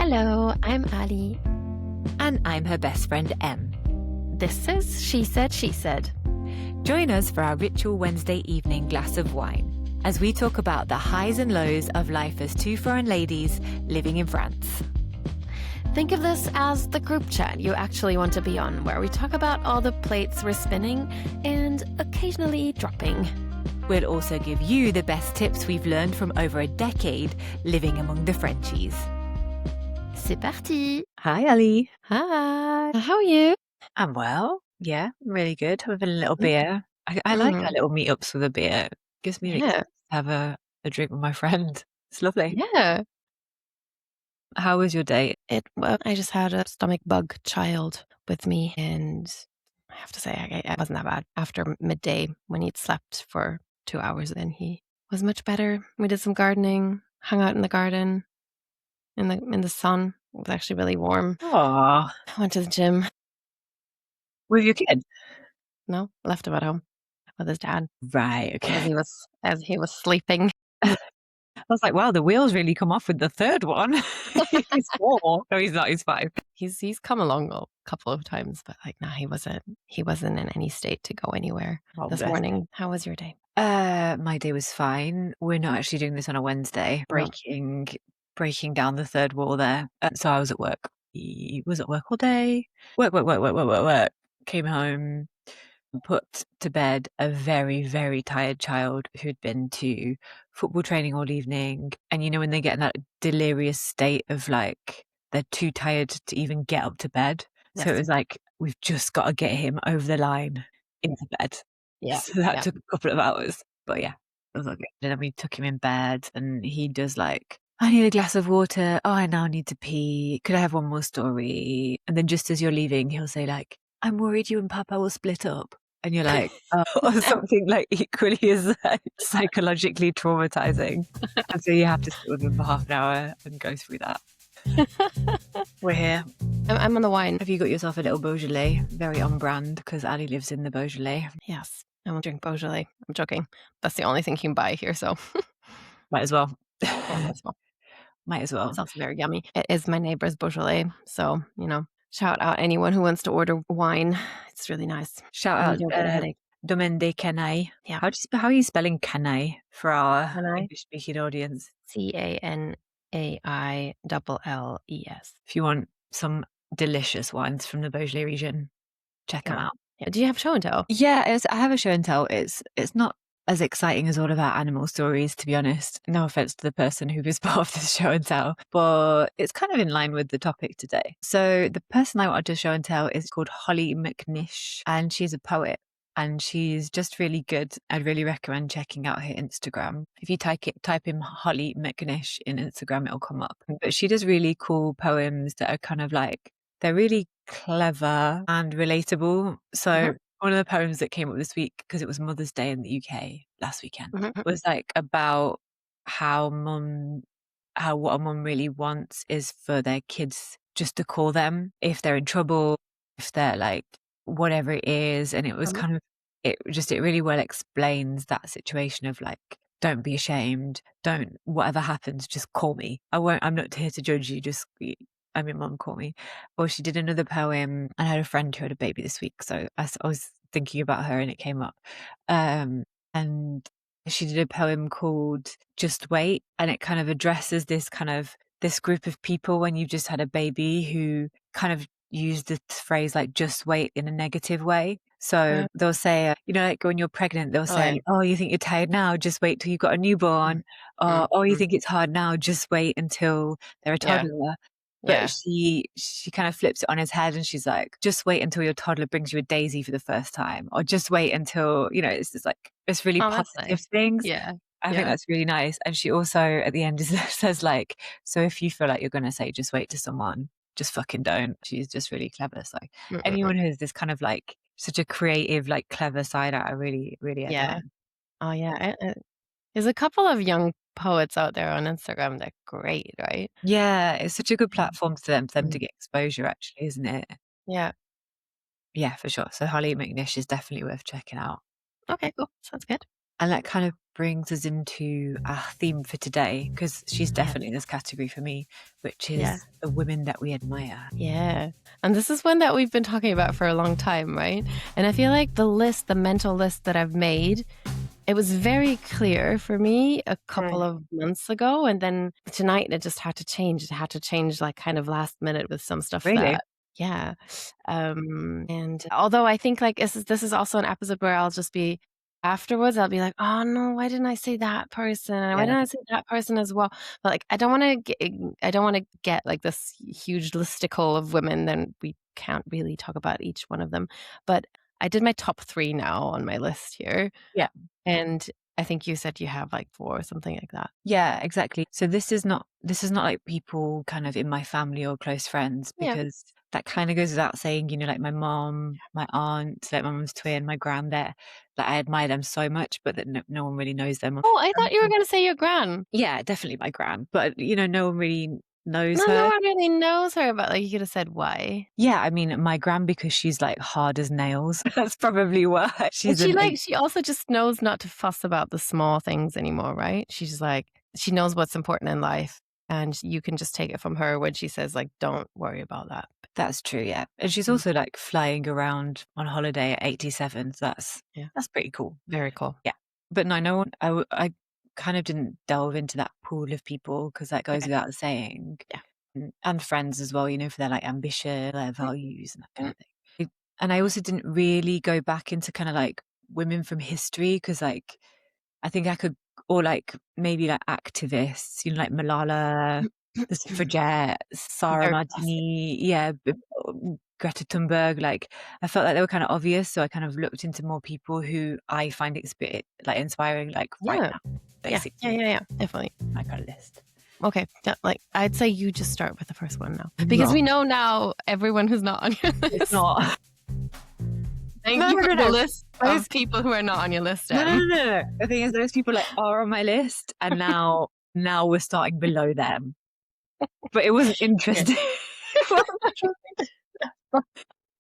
Hello, I'm Ali. And I'm her best friend, Em. This is She Said, She Said. Join us for our ritual Wednesday evening glass of wine as we talk about the highs and lows of life as two foreign ladies living in France. Think of this as the group chat you actually want to be on, where we talk about all the plates we're spinning and occasionally dropping. We'll also give you the best tips we've learned from over a decade living among the Frenchies. C'est parti! Hi, Ali. Hi! How are you? I'm well. Yeah, really good. Having a little beer. I like our little meetups with a beer. Gives me the excuse to have a drink with my friend. It's lovely. Yeah. How was your day? Well, I just had a stomach bug child with me, and I have to say, I wasn't that bad. After midday, when he'd slept for 2 hours, then he was much better. We did some gardening, hung out in the garden, in the sun. It was actually really warm. Aww. I went to the gym. With your kid? No, left him at home with his dad. Right, okay. As he was sleeping. I was like, wow, the wheels really come off with the third one. He's 4. No, he's not. He's 5. He's come along a couple of times, but he wasn't in any state to go anywhere this morning. How was your day? My day was fine. We're not actually doing this on a Wednesday. Breaking down the third wall there. So I was at work. He was at work all day. Work. Came home, put to bed a very, very tired child who'd been to football training all evening. And you know, when they get in that delirious state of like, they're too tired to even get up to bed. Yes. So it was like, we've just got to get him over the line into bed. Yeah. So that took a couple of hours. But yeah, it was okay. And then we took him in bed and he does like, I need a glass of water. Oh, I now need to pee. Could I have one more story? And then just as you're leaving, he'll say like, I'm worried you and Papa will split up. And you're like, or something like equally as psychologically traumatizing. And so you have to sit with him for half an hour and go through that. We're here. I'm on the wine. Have you got yourself a little Beaujolais? Very on brand because Ali lives in the Beaujolais. Yes, I won't drink Beaujolais. I'm joking. That's the only thing you can buy here, so. Might as well. Might as well. It's also very yummy. It is my neighbor's Beaujolais, so, shout out anyone who wants to order wine. It's really nice. Shout out Domaine de Canaille. Yeah. How are you spelling Canaille for our English-speaking audience? CANAILLES. If you want some delicious wines from the Beaujolais region, check them out. Yeah. Do you have show and tell? Yeah, I have a show and tell. It's not as exciting as all of our animal stories, to be honest. No offense to the person who was part of this show and tell, but it's kind of in line with the topic today. So the person I wanted to show and tell is called Holly McNish, and she's a poet. And she's just really good. I'd really recommend checking out her Instagram. If you type in Holly McNish in Instagram, it'll come up. But she does really cool poems that are kind of like, they're really clever and relatable. So one of the poems that came up this week, because it was Mother's Day in the UK last weekend, was like about how what a mum really wants is for their kids just to call them if they're in trouble, if they're like whatever it is. And it was kind of, it really well explains that situation of like, don't be ashamed, whatever happens, just call me. I'm not here to judge you, just I'm your mum, call me. Or she did another poem. I had a friend who had a baby this week, so I was thinking about her and it came up. And she did a poem called Just Wait, and it kind of addresses this group of people when you've just had a baby who kind of use the phrase like just wait in a negative way. So they'll say, like when you're pregnant, they'll say, oh, you think you're tired now? Just wait till you've got a newborn. Or, oh, you think it's hard now? Just wait until they're a toddler. But she kind of flips it on his head and she's like, just wait until your toddler brings you a daisy for the first time. Or just wait until, it's just like, it's really positive things. Yeah. I think that's really nice. And she also at the end says like, so if you feel like you're going to say just wait to someone, just fucking don't. She's just really clever. So anyone who has this kind of like such a creative, like clever side, I really, really admire. Oh yeah. There's a couple of young poets out there on Instagram. They're great, right? Yeah, it's such a good platform for them to get exposure, actually, isn't it? Yeah. Yeah, for sure. So Holly McNish is definitely worth checking out. Okay, cool. Sounds good. And that kind of brings us into our theme for today, because she's Yes. definitely in this category for me, which Yeah. is the women that we admire. Yeah. And this is one that we've been talking about for a long time, right? And I feel like the mental list that I've made, it was very clear for me a couple Mm. of months ago. And then tonight it just had to change. It had to change like kind of last minute with some stuff Really? that, yeah. And although I think like this is also an episode where I'll just be afterwards, I'll be like, oh no, why didn't I say that person? Why Yeah, didn't I say that person as well? But like, I don't want to get like this huge listicle of women. Then we can't really talk about each one of them. But I did my top three now on my list here. yeah. And I think you said you have, like, 4 or something like that. Yeah, exactly. So this is not like people kind of in my family or close friends, Yeah. because that kind of goes without saying, like my mom, my aunt, like my mom's twin, my gran, there, that I admire them so much, but that no one really knows them. Oh, I thought you were gonna say your gran. Yeah, definitely my gran, but no one really knows No her. one really knows her, but, like, you could have said why. Yeah, I mean, my gran, because she's like hard as nails. That's probably why And she's an eight. she also just knows not to fuss about the small things anymore, right? She's like she knows what's important in life, and you can just take it from her when she says, like, "Don't worry about that." That's true, yeah. And she's Mm, also like flying around on holiday at 87, so yeah. that's pretty cool. Very cool. Yeah. But no one, I kind of didn't delve into that pool of people, because that goes Okay. without saying. Yeah. And friends as well, for their like ambition, their Mm, values and that kind mm, of thing. And I also didn't really go back into kind of like women from history, because like I think I could, or like maybe like activists, like Malala, the mm. suffragettes, Sarah Very classic. Martini, yeah, Greta Thunberg. Like I felt like they were kind of obvious, so I kind of looked into more people who I find like inspiring, like right Yeah. now, Yeah. Yeah, basically yeah, yeah, definitely. my kind of list. Okay, yeah, like, I'd say you just start with the first one now, because Wrong. we know now everyone who's not on your It's list. not. Thank No, you no, for no, the no. list Those of people who are not on your list, No, no, Em. no, no, no. The thing is, those people like are on my list, and now we're starting below them. But it wasn't Okay. interesting. It wasn't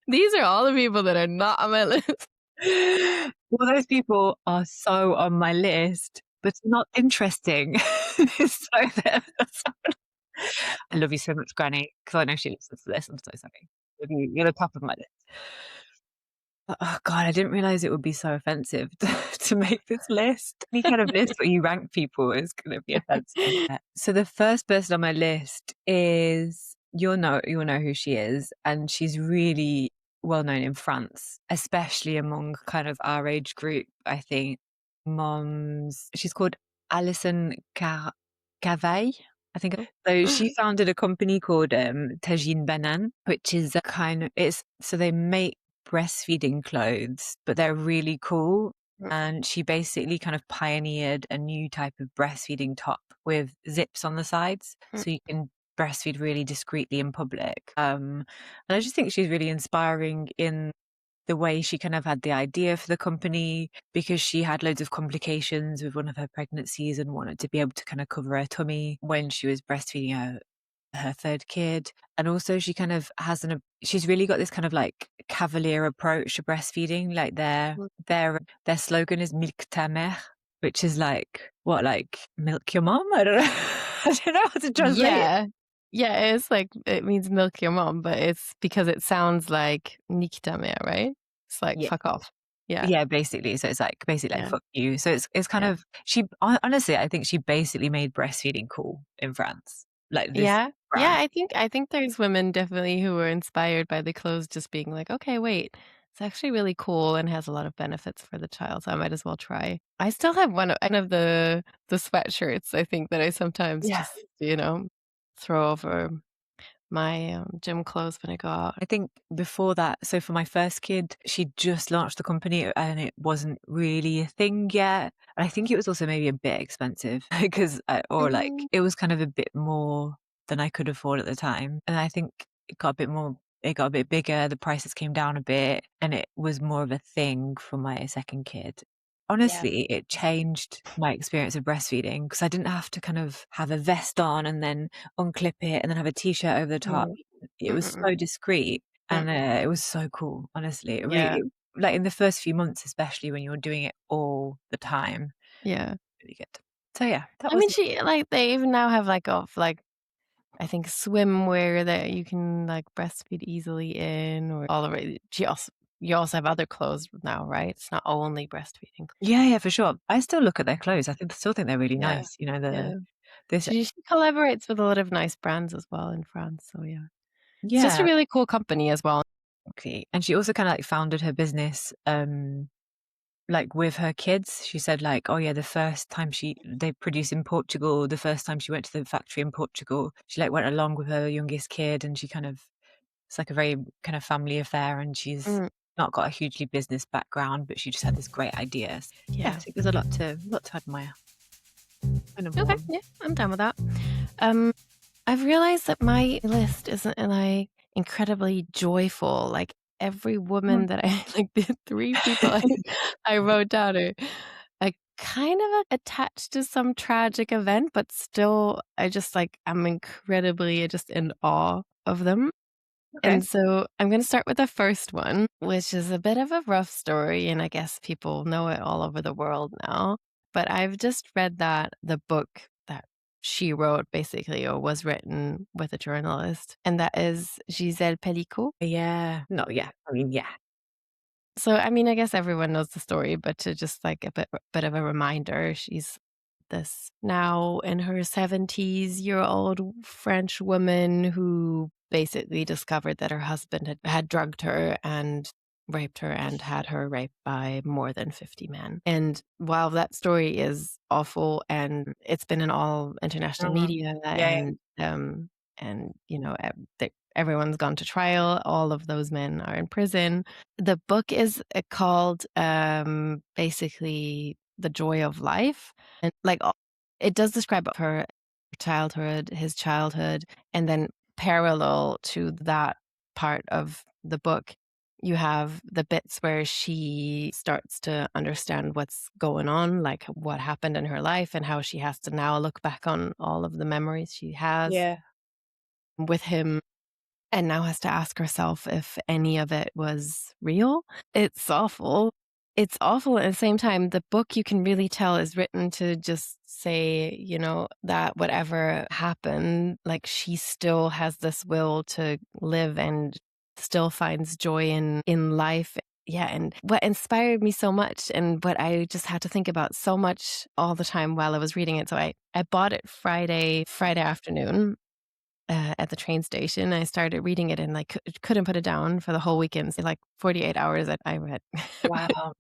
These are all the people that are not on my list. interesting. Well, those people are so on my list, but not interesting. So I love you so much, Granny, because I know she listens to this. I'm so sorry. You're the top of my list. Oh God, I didn't realize it would be so offensive to make this list. Any kind of list where you rank people is going to be offensive. So the first person on my list is, you'll know who she is, and she's really well known in France, especially among kind of our age group. I think moms. She's called Alison Cavaille, I think. So she founded a company called Tagine Banan, which is a kind of, it's so they make breastfeeding clothes, but they're really cool. And she basically kind of pioneered a new type of breastfeeding top with zips on the sides, so you can breastfeed really discreetly in public. And I just think she's really inspiring in the way she kind of had the idea for the company, because she had loads of complications with one of her pregnancies and wanted to be able to kind of cover her tummy when she was breastfeeding her third kid. And also she kind of she's really got this kind of like cavalier approach to breastfeeding. Like their slogan is milk ta mère, which is like what, like milk your mom? I don't know. I don't know how to translate it. Yeah. Yeah, it's like it means milk your mom, but it's because it sounds like nikita mehr, right? It's like Yeah. fuck off. Yeah, Yeah, basically. So it's like basically like yeah, fuck you. So it's kind yeah. of, honestly, I think she basically made breastfeeding cool in France. Like this Yeah. Yeah, brand. I think there's women definitely who were inspired by the clothes just being like, "Okay, wait, it's actually really cool and has a lot of benefits for the child, so I might as well try." I still have one of the sweatshirts, I think, that I sometimes Yeah. just, throw over my, gym clothes when I go out. I think before that, so for my first kid, she just launched the company and it wasn't really a thing yet. And I think it was also maybe a bit expensive because, or like Mhm. it was kind of a bit more than I could afford at the time. And I think it got a bit bigger, the prices came down a bit, and it was more of a thing for my second kid. Yeah. Honestly, it changed my experience of breastfeeding, because I didn't have to kind of have a vest on and then unclip it and then have a t-shirt over the top. Mm. It Mm, was mm, so discreet, mm. and it was so cool, honestly. It Yeah, really, like in the first few months, especially when you're doing it all the time, yeah. really good. So yeah, that I was mean, she like, they even now have, like, I think swimwear that you can, like, breastfeed easily in or all of it. She also you also have other clothes now, right? It's not only breastfeeding. yeah, yeah, for sure. I still look at their clothes. I still think they're really Yeah, nice. You know, the yeah. this She collaborates with a lot of nice brands as well in France, so yeah. It's just a yeah, really cool company as well. okay. And she also kind of like founded her business like with her kids. She said like, oh yeah, the first time they produced in Portugal, the first time she went to the factory in Portugal, she like went along with her youngest kid and she kind of it's like a very kind of family affair and she's Mm, not got a hugely business background, but she just had this great idea. Yeah, I yeah. think there's a lot to admire. Kind of Okay, warm. yeah, I'm down with that. Um, I've realized that my list isn't, like, incredibly joyful, like, every woman Mm. that I like, the 3 people I wrote down are, kind of attached to some tragic event, but still, I just, like, I'm incredibly just in awe of them. Okay. And so I'm gonna start with the first one, which is a bit of a rough story, and I guess people know it all over the world now. But I've just read that the book that she wrote basically or was written with a journalist, and that is Gisèle Pelicot. Yeah. No, yeah. I mean, yeah. So, I mean, I guess everyone knows the story, but to just like a bit of a reminder, she's this now in her 70s-year-old French woman who basically discovered that her husband had drugged her and raped her and had her raped by more than 50 men. And while that story is awful and it's been in all international Mhm. media Yeah, yeah. and everyone's gone to trial, all of those men are in prison. The book is, called, basically The Joy of Life, and, like, it does describe her childhood, his childhood, and then parallel to that part of the book, you have the bits where she starts to understand what's going on, like, what happened in her life and how she has to now look back on all of the memories she has Yeah. with him and now has to ask herself if any of it was real. It's awful. It's awful at the same time, the book you can really tell is written to just say, that whatever happened, like, she still has this will to live and still finds joy in life. Yeah, and what inspired me so much and what I just had to think about so much all the time while I was reading it, so I bought it Friday afternoon at the train station. I started reading it and, like, couldn't put it down for the whole weekend. So, like, 48 hours that I read Wow.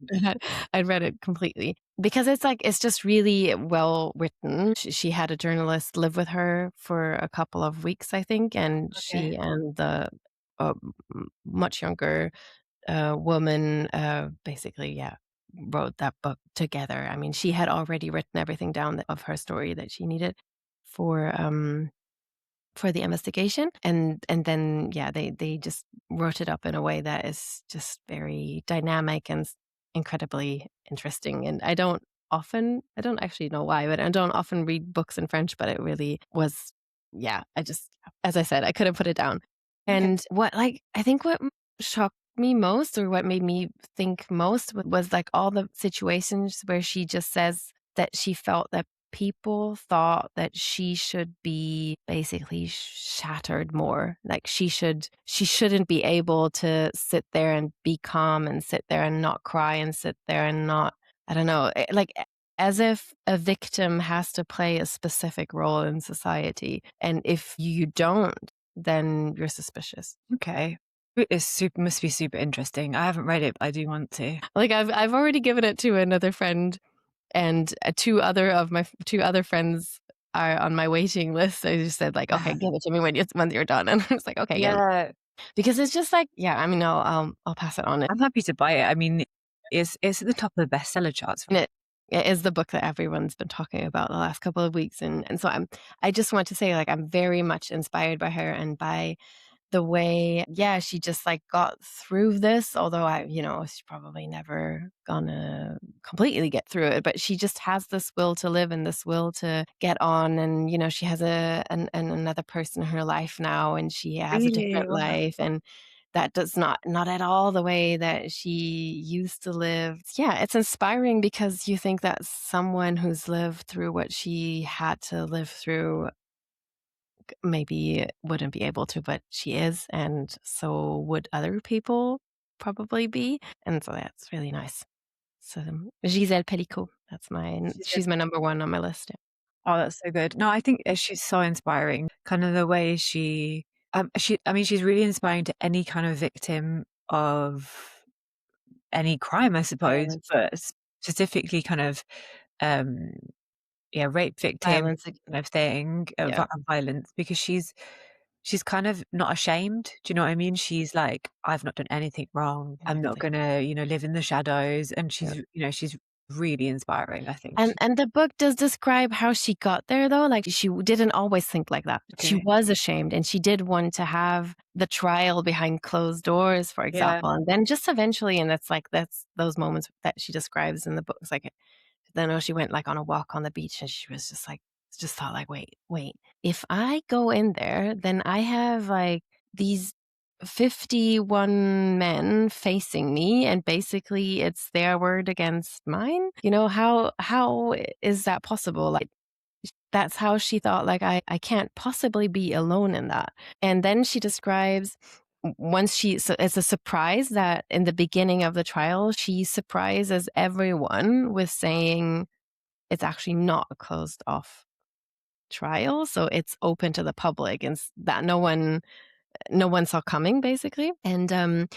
I'd read it completely because it's just really well written. She had a journalist live with her for a couple of weeks, I think, and Okay. she and the, much younger, woman, basically, yeah, wrote that book together. I mean, she had already written everything down of her story that she needed for, for the investigation, and then, yeah, they just wrote it up in a way that is just very dynamic and incredibly interesting, and I don't actually know why, but I don't often read books in French, but it really was yeah, I just as I said, I couldn't put it down. Okay. And I think what shocked me most or what made me think most was, like, all the situations where she just says that she felt that people thought that she should be basically shattered more. Like she shouldn't be able to sit there and be calm and sit there and not cry and sit there and not I don't know, as if a victim has to play a specific role in society. And if you don't, then you're suspicious. Okay. It is super must be super interesting. I haven't read it, but I do want to. Like I've already given it to another friend and, 2 other friends are on my waiting list. I just said, like, "Okay, give it to me when you're done." And I was like, "Okay, yeah." Yeah. Because it's just like yeah, I mean, I'll pass it on. I'm happy to buy it. I mean, it's at the top of the bestseller charts. And it is the book that everyone's been talking about the last couple of weeks, and so I just want to say, like, I'm very much inspired by her and by the way yeah, she just, like, got through this, although she's probably never gonna completely get through it, but she just has this will to live and this will to get on, and, she has another person in her life now, and she has a Really? different Wow. life, and that does not at all the way that she used to live. Yeah, it's inspiring because you think that someone who's lived through what she had to live through maybe wouldn't be able to, but she is, and so would other people probably be, and so that's really nice. So, Gisèle Pelicot, She said, she's my number 1 on my list. "Oh, that's so good." No, I think, she's so inspiring. Kind of the way I mean, she's really inspiring to any kind of victim of any crime, I suppose, Violence but specifically kind of, um, yeah, rape victim violence kind of thing, yeah, violence, because she's kind of not ashamed. Do you know what I mean? She's like, "I've not done anything wrong. I'm not exactly, gonna, live in the shadows." And yeah. she's really inspiring, I think. And the book does describe how she got there though, like, she didn't always think like that. She Okay. was ashamed, and she did want to have the trial behind closed doors, for Yeah. example, and then just eventually and that's those moments that she describes in the book. It's like then she went, like, on a walk on the beach, and she was just thought, like, "Wait, if I go in there, then I have, like, these 51 men facing me, and basically it's their word against mine? You know, how is that possible?" Like, that's how she thought, like, I can't possibly be alone in that." And then she describes once so it's a surprise that in the beginning of the trial, she surprises everyone with saying it's actually not a closed off trial, so it's open to the public and that no one saw coming basically. And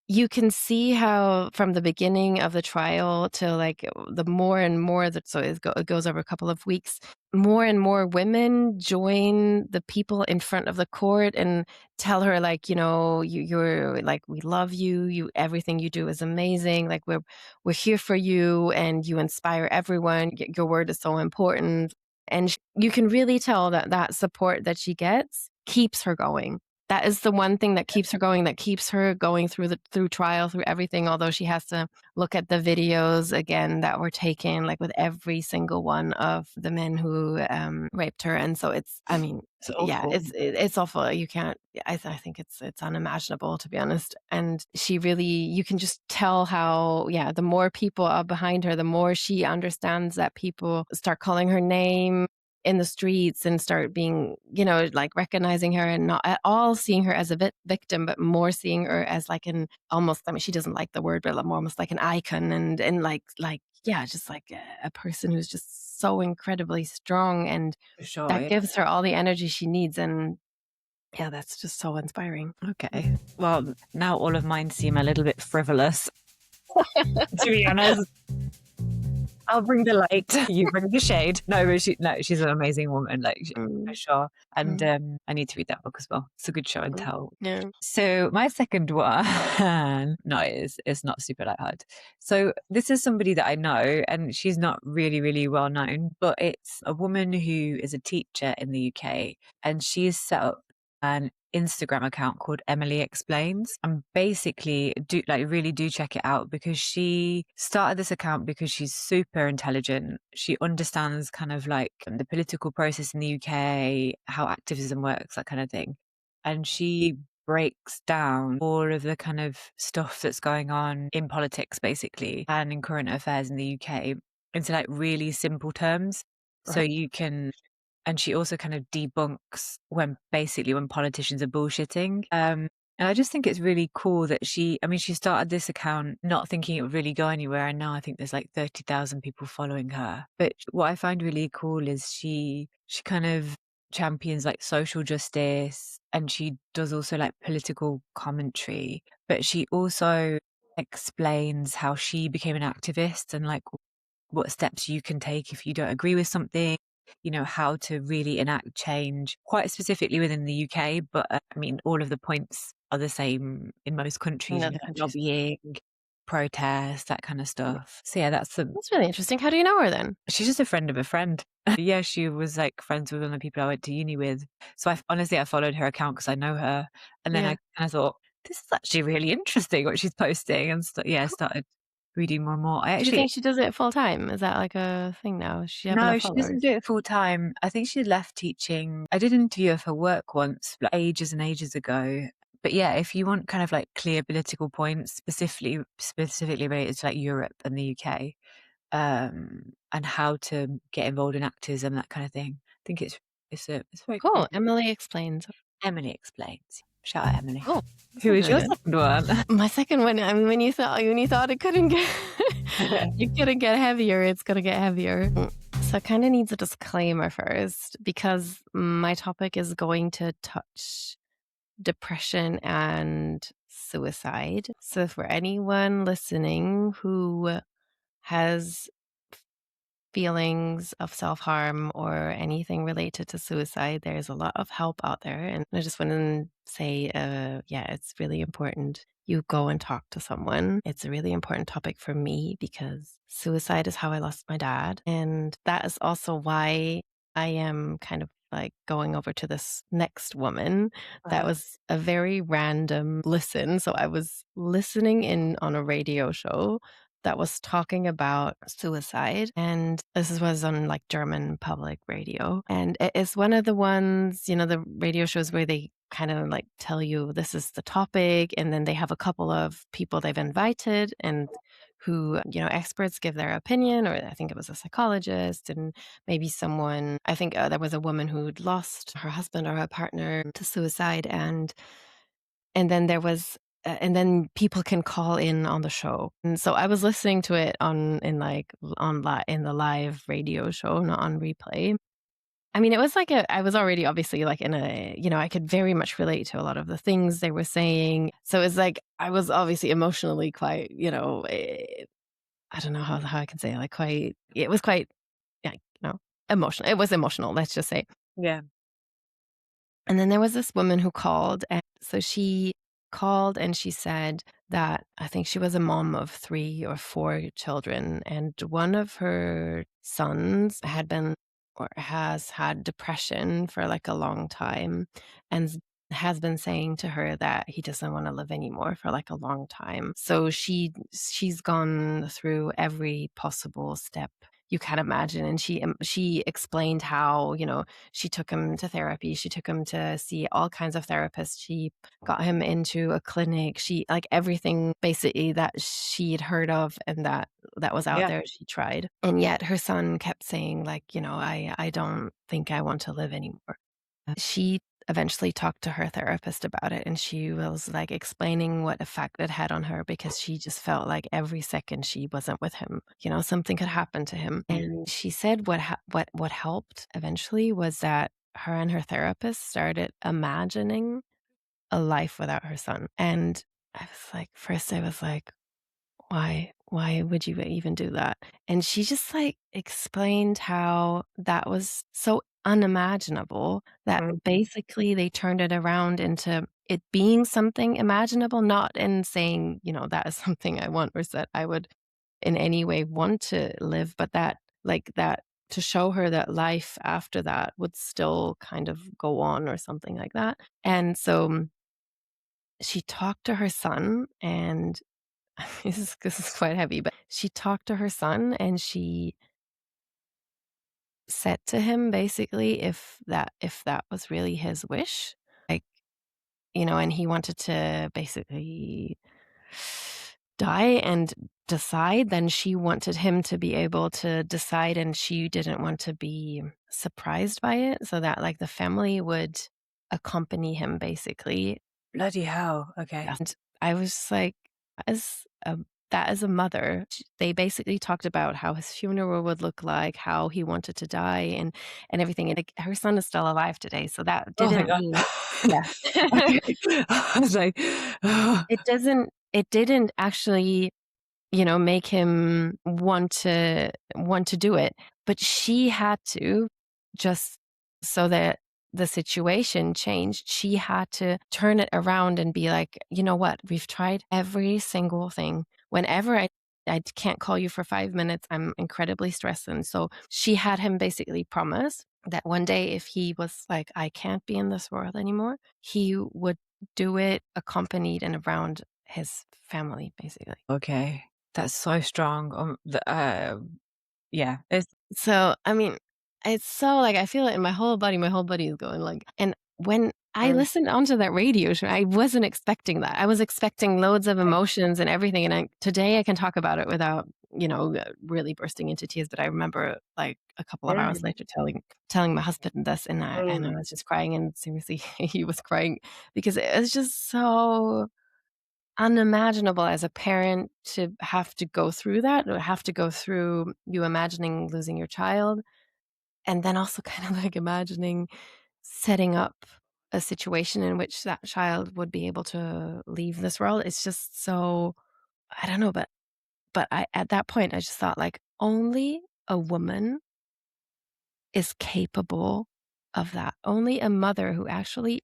you can see how from the beginning of the trial to like the more and more that so it goes over a couple of weeks, more and more women join the people in front of the court and tell her like, you're like, we love you, everything you do is amazing, like we're here for you and you inspire everyone, your word is so important. And you can really tell that that support that she gets keeps her going. That is the one thing that keeps her going through trial, through everything, although she has to look at the videos again that were taken, like, with every single one of the men who, raped her, and so it's I mean, It's yeah, awful. it's awful. You can't I think it's unimaginable, to be honest, and she really you can just tell how yeah, the more people are behind her, the more she understands that people start calling her name in the streets and start being, like recognizing her and not at all seeing her as a victim, but more seeing her as like an almost, I mean, she doesn't like the word, but more almost like an icon and like, yeah, just like a person who's just so incredibly strong. And For sure, that yeah. gives her all the energy she needs. And yeah, that's just so inspiring. Okay. Well, now all of mine seem a little bit frivolous, to be honest. I'll bring the light, you bring the shade. No, but she's an amazing woman, like, for Mm, sure. And, mm, I need to read that book as well. It's a good show and mm. tell. Yeah. So my second one, no, it's not super lighthearted. So this is somebody that I know, and she's not really, really well known, but it's a woman who is a teacher in the UK, and she's set up an Instagram account called Emily Explains. And basically really do check it out, because she started this account because she's super intelligent. She understands kind of like the political process in the UK, how activism works, that kind of thing. And she breaks down all of the kind of stuff that's going on in politics, basically, and in current affairs in the UK into like really simple terms. So Right. you can, and she also kind of debunks when politicians are bullshitting. And I just think it's really cool that she started this account not thinking it would really go anywhere. And now I think there's like 30,000 people following her. But what I find really cool is she kind of champions like social justice, and she does also like political commentary, but she also explains how she became an activist and like what steps you can take if you don't agree with something, how to really enact change quite specifically within the UK. But I mean, all of the points are the same in most In countries, other countries. lobbying, protest, that kind of stuff. So yeah, That's really interesting. How do you know her then? she's just a friend of a friend. Yeah, she was like friends with one of the people I went to uni with. So I followed her account because I know her. And then Yeah. I kind of thought, this is actually really interesting what she's posting. And I started reading more and more. Do you think she does it full time? Is that like a thing now? Does she have enough No, she doesn't followers? do it full time. I think she left teaching. I did an interview of her work once, like ages and ages ago. But yeah, if you want kind of like clear political points, specifically related to like Europe and the UK, and how to get involved in activism, that kind of thing, I think it's very cool. Cool. Emily explains. Emily explains. Shout out Emily. Oh, Who is really your good. second one? My second one, I mean, when you thought it couldn't get it couldn't get heavier, it's gonna get heavier. So it kinda needs a disclaimer first because my topic is going to touch depression and suicide. So for anyone listening who has feelings of self-harm or anything related to suicide, there's a lot of help out there. And I just want to say, yeah, it's really important you go and talk to someone. It's a really important topic for me because suicide is how I lost my dad. And that is also why I am kind of like going over to this next woman. That Uh-huh. was a very random listen. So I was listening in on a radio show that was talking about suicide. And this was on like German public radio. And it's one of the ones, the radio shows where they kind of like tell you this is the topic. And then they have a couple of people they've invited and who, experts give their opinion, or I think it was a psychologist and maybe someone, I think there was a woman who'd lost her husband or her partner to suicide. And then there was and then people can call in on the show. And so I was listening to it in the live radio show, not on replay. I mean, it was like I was already obviously like in I could very much relate to a lot of the things they were saying. So it's like I was obviously emotionally quite, I don't know how I can say it, like it was quite, yeah, emotional. It was emotional, let's just say. Yeah. And then there was this woman who called, and so she called and she said that I think she was a mom of 3 or 4 children, and one of her sons had been or has had depression for, like, a long time and has been saying to her that he doesn't wanna live anymore for, like, a long time. So she's gone through every possible step you can imagine, and she explained how, she took him to therapy, she took him to see all kinds of therapists, she got him into a clinic, she like, everything basically that she'd heard of and that was out Yeah. there, she tried. And yet her son kept saying, like, "I don't think I want to live anymore." She eventually talked to her therapist about it, and she was, like, explaining what effect it had on her because she just felt like every second she wasn't with him, something could happen to him. And she said what helped eventually was that her and her therapist started imagining a life without her son. And I was like, first I was like, why would you even do that? And she just, like, explained how that was so unimaginable that Mhm. basically they turned it around into it being something imaginable, not in saying, that is something I want or that I would in any way want to live, but that to show her that life after that would still kind of go on or something like that. And so she talked to her son and this is quite heavy, but she talked to her son and she said to him basically if that was really his wish, like, and he wanted to basically die and decide, then she wanted him to be able to decide and she didn't want to be surprised by it so that like the family would accompany him basically. Bloody hell. Okay. And I was just like, as a that as a mother, they basically talked about how his funeral would look like, how he wanted to die, and everything. And like, her son is still alive today, so that Oh my didn't god. mean, yeah, Okay. I was like, it didn't actually make him want to do it. But she had to, just so that the situation changed, she had to turn it around and be like, "You know what? We've tried every single thing. Whenever I can't call you for 5 minutes, I'm incredibly stressed." And so she had him basically promise that one day if he was like, "I can't be in this world anymore," he would do it accompanied and around his family, basically. okay. That's so strong. Yeah. It's So, I mean, it's so like I feel it in my whole body is going like and when I listened onto that radio show. I wasn't expecting that. I was expecting loads of emotions and everything, and today I can talk about it without, really bursting into tears, but I remember, like, a couple of hours Yeah. later telling my husband this, and I Oh, was just crying, and seriously, he was crying because it was just so unimaginable as a parent to have to go through that, or have to go through you imagining losing your child, and then also kind of, like, imagining setting up a situation in which that child would be able to leave this world. It's just so I don't know, but I at that point, I just thought, like, only a woman is capable of that. Only a mother who actually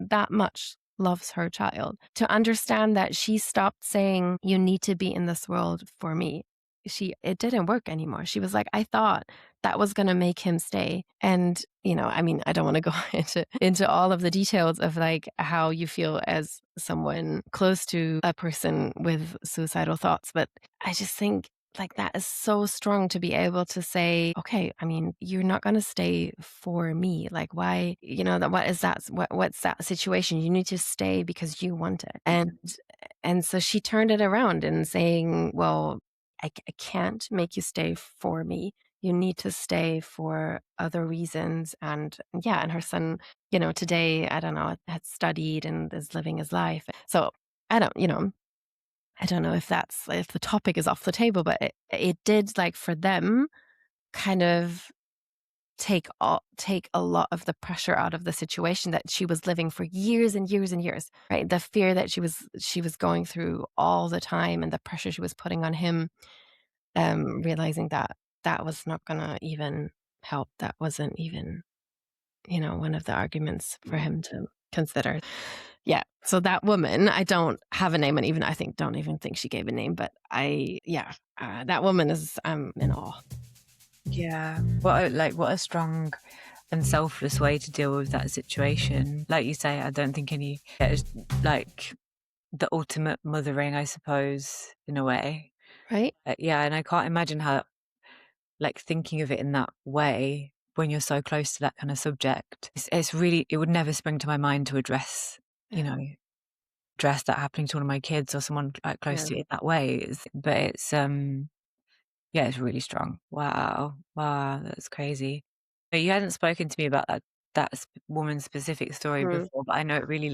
that much loves her child to understand that she stopped saying, "You need to be in this world for me." It didn't work anymore. She was like, "I thought that was gonna make him stay." And, I mean, I don't wanna go into all of the details of, like, how you feel as someone close to a person with suicidal thoughts, but I just think, like, that is so strong to be able to say, "Okay, I mean, you're not gonna stay for me. Like, why, that what is that what's that situation? You need to stay because you want it." And so she turned it around and saying, "Well, I can't make you stay for me. You need to stay for other reasons." And yeah, and her son, today, I don't know, had studied and is living his life. So I don't, I don't know if the topic is off the table, but it did, like, for them, kind of take a lot of the pressure out of the situation that she was living for years and years and years, right? The fear that she was going through all the time and the pressure she was putting on him, realizing that that was not gonna even help. That wasn't even, one of the arguments for him to consider. Yeah, so that woman, I don't have a name, and even I think don't even think she gave a name, but that woman is I'm in awe. yeah. What a strong and selfless way to deal with that situation. Like you say, I don't think it's like the ultimate mothering, I suppose, in a way. Right? Yeah, and I can't imagine how, like, thinking of it in that way when you're so close to that kind of subject. It's really, it would never spring to my mind to you Yeah, know, address that happening to one of my kids or someone like close yeah. to it that way. But yeah, it's really strong. Wow. Wow, that's crazy. But you hadn't spoken to me about woman's specific story Mm, before, but I know it really,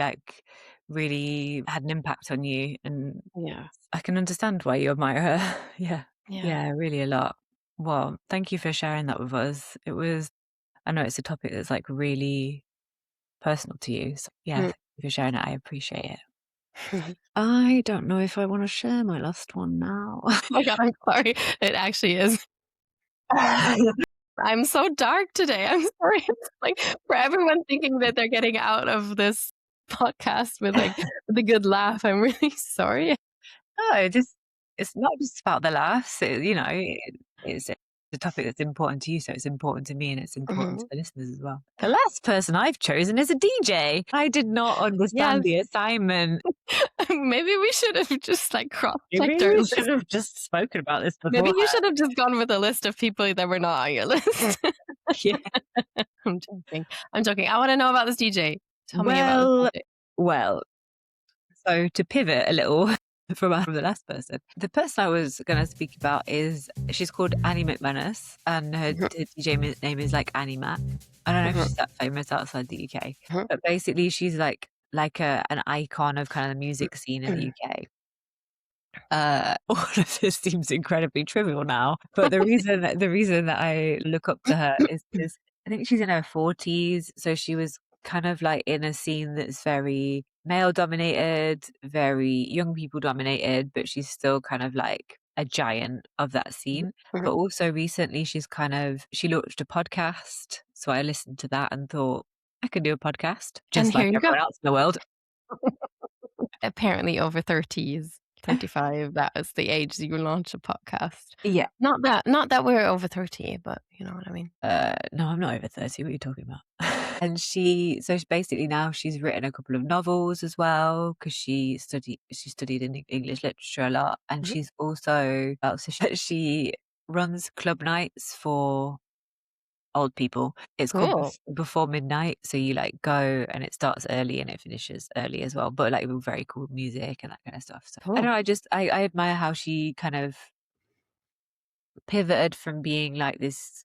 really had an impact on you, and yeah, I can understand why you admire her. Yeah. yeah. Yeah, really a lot. Well, thank you for sharing that with us. I know it's a topic that's, like, really personal to you. So yeah, Mm. thank you for sharing it. I appreciate it. I don't know if I want to share my last one now. Oh my god, I'm sorry. It actually is. I'm so dark today. I'm sorry. It's like for everyone thinking that they're getting out of this podcast with a good laugh, I'm really sorry. No, it's not just about the laughs. It's a topic that's important to you, so it's important to me, and it's important to Mhm. the listeners as well. The last person I've chosen is a DJ. I did not understand Yes, the assignment. maybe we should have just, like, cross-checked Maybe our we should list. have just spoken about this Maybe beforehand. you should have just gone with a list of people that were not on your list. Yeah. I'm joking. I'm joking. I wanna know about this DJ. Tell me about this Well, DJ. well, so to pivot a little from the last person, the person I was going to speak about she's called Annie McManus, and her Mhm, DJ name is like Annie Mac. I don't know if she's mhm, that famous outside the UK, mhm, but basically she's like an icon of kind of the music scene in the UK. All of this seems incredibly trivial now, but the reason that I look up to her is because I think she's in her 40s, so she was kind of like in a scene that's very male dominated, very young people dominated, but she's still kind of like a giant of that mhm, scene. But mhm. also recently she launched a podcast, so I listened to that and thought I could do a podcast And just here like you go. everyone else in the world. Apparently over 30s, 35, that is the age that you launch a podcast. Yeah. Not that we're over 30, but you know what I mean. No, I'm not over 30. What are you talking about? And basically now she's written a couple of novels as well because she studied in English literature a lot, and Mhm, she's also she runs club nights for old people. It's called Cool. Before Midnight. So you like go and it starts early and it finishes early as well, but like with very cool music and that kind of stuff. So I don't Cool. know, I admire how she kind of pivoted from being like this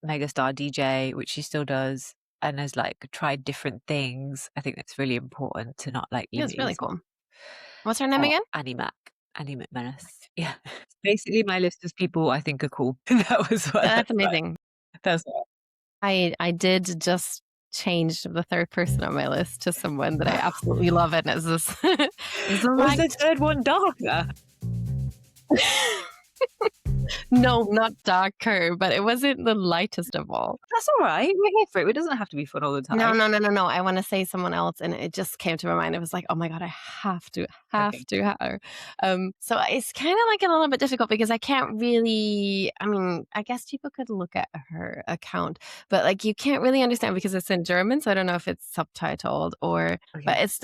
megastar DJ, which she still does, and has like tried different things. I think that's really important to not like Yeah, limit it's really yourself. cool. What's her name again? Annie Mac, Annie McManus. Yeah. Basically my list of people I think are cool. That was what That's amazing. that's what I did just change the third person on my list to someone that I absolutely love, and it's this is the was the light. third one darker? No, not darker, but it wasn't the lightest of all. That's all right. We're here for it. It doesn't have to be fun all the No, time. no, no, no, no. I wanna say someone else, and it just came to my mind. It was like, "Oh my god, I have Okay. to have her." So it's kinda, like, a little bit difficult because I can't really I mean, I guess people could look at her account, but, like, you can't really understand because it's in German, so I don't know if it's subtitled or but Okay. it's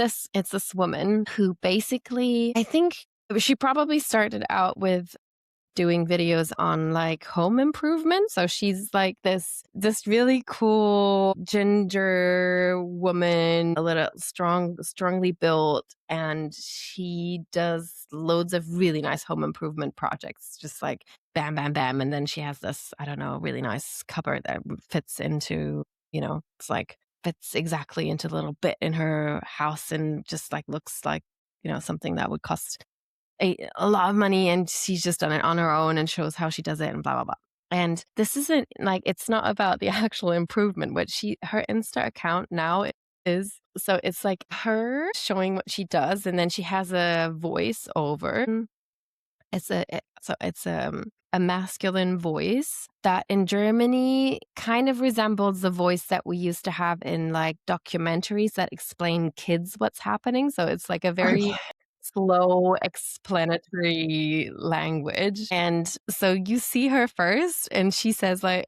this woman who basically I think she probably started out with doing videos on like home improvement. So she's like this really cool ginger woman, a little strongly built, and she does loads of really nice home improvement projects, just like bam, bam, bam. And then she has this, I don't know, really nice cupboard that fits into, it's like fits exactly into the little bit in her house and just like looks like, something that would cost a lot of money, and she's just done it on her own and shows how she does it and blah blah blah. And this isn't like it's not about the actual improvement. What her Insta account now is so it's like her showing what she does, and then she has a voice over. It's a masculine voice that in Germany kind of resembles the voice that we used to have in like documentaries that explain kids what's happening. So it's like a very Okay. slow explanatory language. And so you see her first and she says like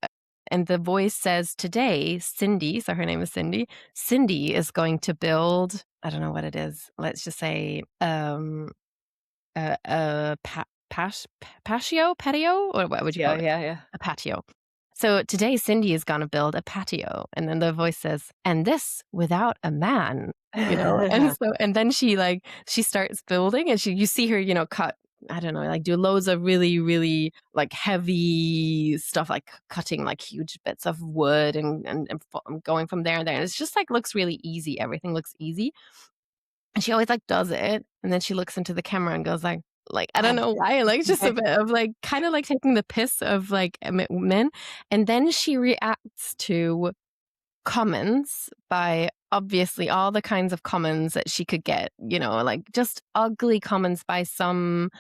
and the voice says today, Cindy, so her name is Cindy. Cindy is going to build, I don't know what it is. Let's just say a patio, or what would you Yeah, call it? yeah, yeah. A patio. So today Cindy is gonna build a patio, and then the voice says, "And this without a man," and then she starts building, and you see her, cut, I don't know, like, do loads of really, really, like, heavy stuff, like cutting, like, huge bits of wood and going from there and there, and it's just, like, looks really easy. Everything looks easy. And she always, like, does it, and then she looks into the camera and goes like, I don't know why, like, just a bit of, like, kinda, like, taking the piss of, like, men, and then she reacts to comments by obviously all the kinds of comments that she could get, like, just ugly comments by some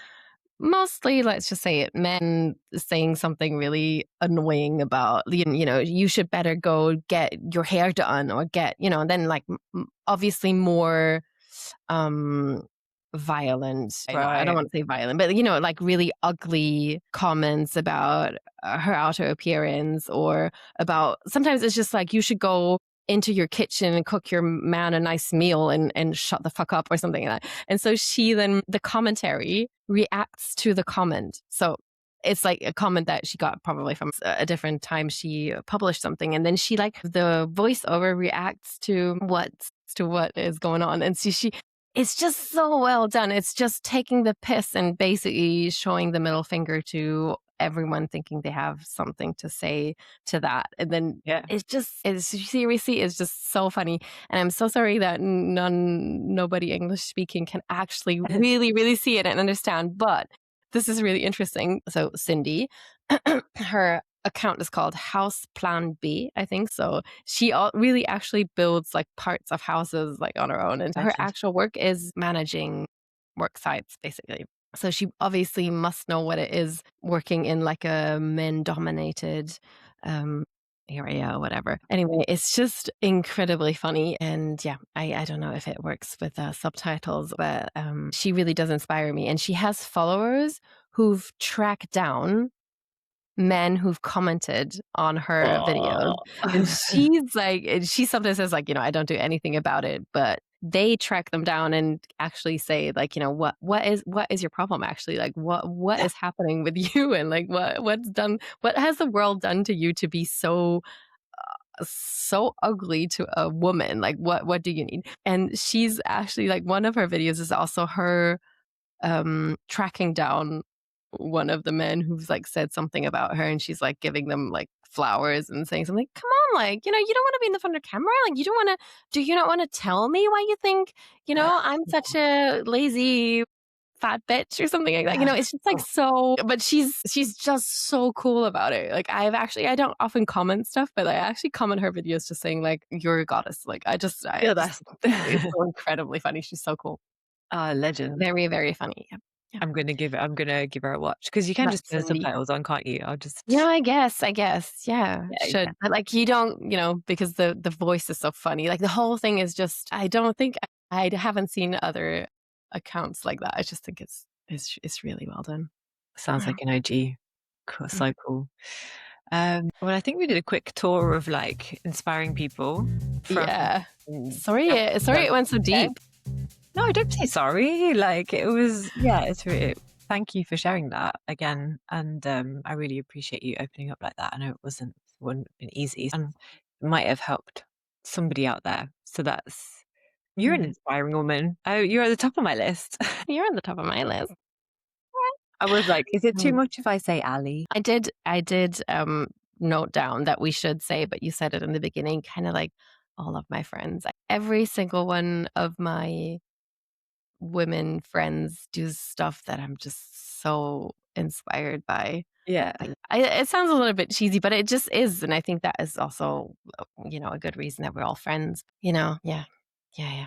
mostly, let's just say it, men saying something really annoying about, "You should better go get your hair done," or get, and then, like, obviously more um violent. I don't Right. want to say violent, but like really ugly comments about her outer appearance, or about sometimes it's just like you should go into your kitchen and cook your man a nice meal and shut the fuck up or something like that. And so she then the commentary reacts to the comment. So it's like a comment that she got probably from a different time she published something, and then she like the voiceover reacts to what is going on. And so she it's just so well done. It's just taking the piss and basically showing the middle finger to everyone thinking they have something to say to that. And then Yeah. it's seriously, it's just so funny. And I'm so sorry that nobody English speaking can actually really, really see it and understand. But this is really interesting. So Cindy, her account is called House Plan B, I think. So she really actually builds like parts of houses like on her own, and her Legend. actual work is managing work sites basically. So she obviously must know what it is working in like a men dominated um area or whatever. Anyway, it's just incredibly funny, and yeah, I don't know if it works with subtitles, but she really does inspire me, and she has followers who've tracked down men who've commented on her videos. Oh. And she's like, and she sometimes says like, I don't do anything about it, but they track them down and actually say, like, you know, what is your problem actually? Like, what Yeah. is happening with you? And like, what has the world done to you to be so ugly to a woman? Like, what do you need? And she's actually, like, one of her videos is also her tracking down one of the men who's like said something about her, and she's like giving them like flowers and saying something. Come on, like, you know, you don't want to be in the front of camera. Like, you don't want to. Do you not want to tell me why you think, you know, I'm such a lazy fat bitch or something like that? You Yeah. know, it's just like so. But she's just so cool about it. Like, I don't often comment stuff, but I actually comment her videos just saying like, you're a goddess. Like, Yeah, just that's it's so incredibly funny. She's so cool. legend. Very, very funny. Yeah. Yeah. I'm gonna give her a watch because you can just That's turn so neat. subtitles on, can't you? I'll Yeah, just I guess, yeah, yeah, yeah. should. But, like, you don't, you know, because the voice is so funny, like, the whole thing is just I don't think I haven't seen other accounts like that. I just think it's really well done. Sounds Yeah. like an OG. Cool, Mm. so cool. Well, I think we did a quick tour of like inspiring people from Yeah. Sorry from sorry it went so UK. deep. No, don't say sorry. Like it was, yeah, it's really, thank you for sharing that again. And I really appreciate you opening up like that. I know wouldn't have been easy and it might have helped somebody out there. So you're an Mm. inspiring woman. Oh, you're at the top of my list. You're on the top of my list. I was like, is it too Mm. much if I say Ali? I did note down that we should say, but you said it in the beginning, kinda like all of my friends. Every single one of my women friends do stuff that I'm just so inspired by. Yeah. It sounds a little bit cheesy, but it just is, and I think that is also, you know, a good reason that we're all friends. You know, yeah, yeah, yeah.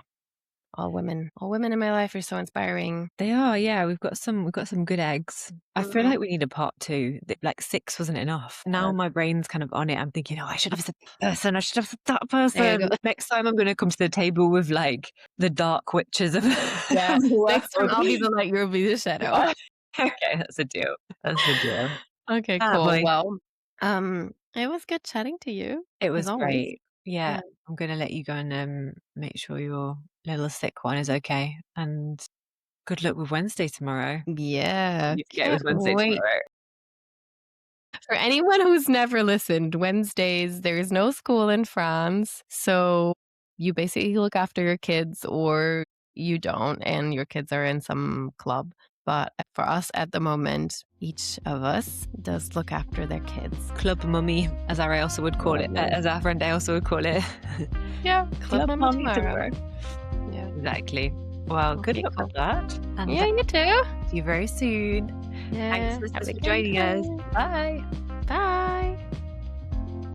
All women in my life are so inspiring. They are, yeah. We've got some good eggs. I feel Mhm. like we need a part two. Like 6 wasn't enough. Now my brain's kind of on it. I'm thinking, oh, I should have said that person. I should have said that There you go. person. Next time I'm going to come to the table with like the dark witches of, of Yeah. the Next time world. I'll be the light, you'll be the shadow. Okay, that's a deal. That's a deal. Okay, Ah, cool. boy. Well, it was good chatting to you It as was always. great. Yeah. Yeah. I'm going to let you go and make sure your little sick one is okay. And good luck with Wednesday tomorrow. Yeah. You forget it was Can't Wednesday wait. tomorrow. For anyone who's never listened, Wednesdays, there's no school in France. So you basically look after your kids or you don't, and your kids are in some club. But for us at the moment, each of us does look after their kids. Club mummy, as our Ailsa would call it, Lovely. as our friend Ailsa would call it. Yeah, club mummy tomorrow. Yeah. Exactly. Well, good Okay, luck cool. with that. And Yeah, you too. see you very soon. Yeah. Thanks, Have listeners, a for good joining us. time. Bye. Bye.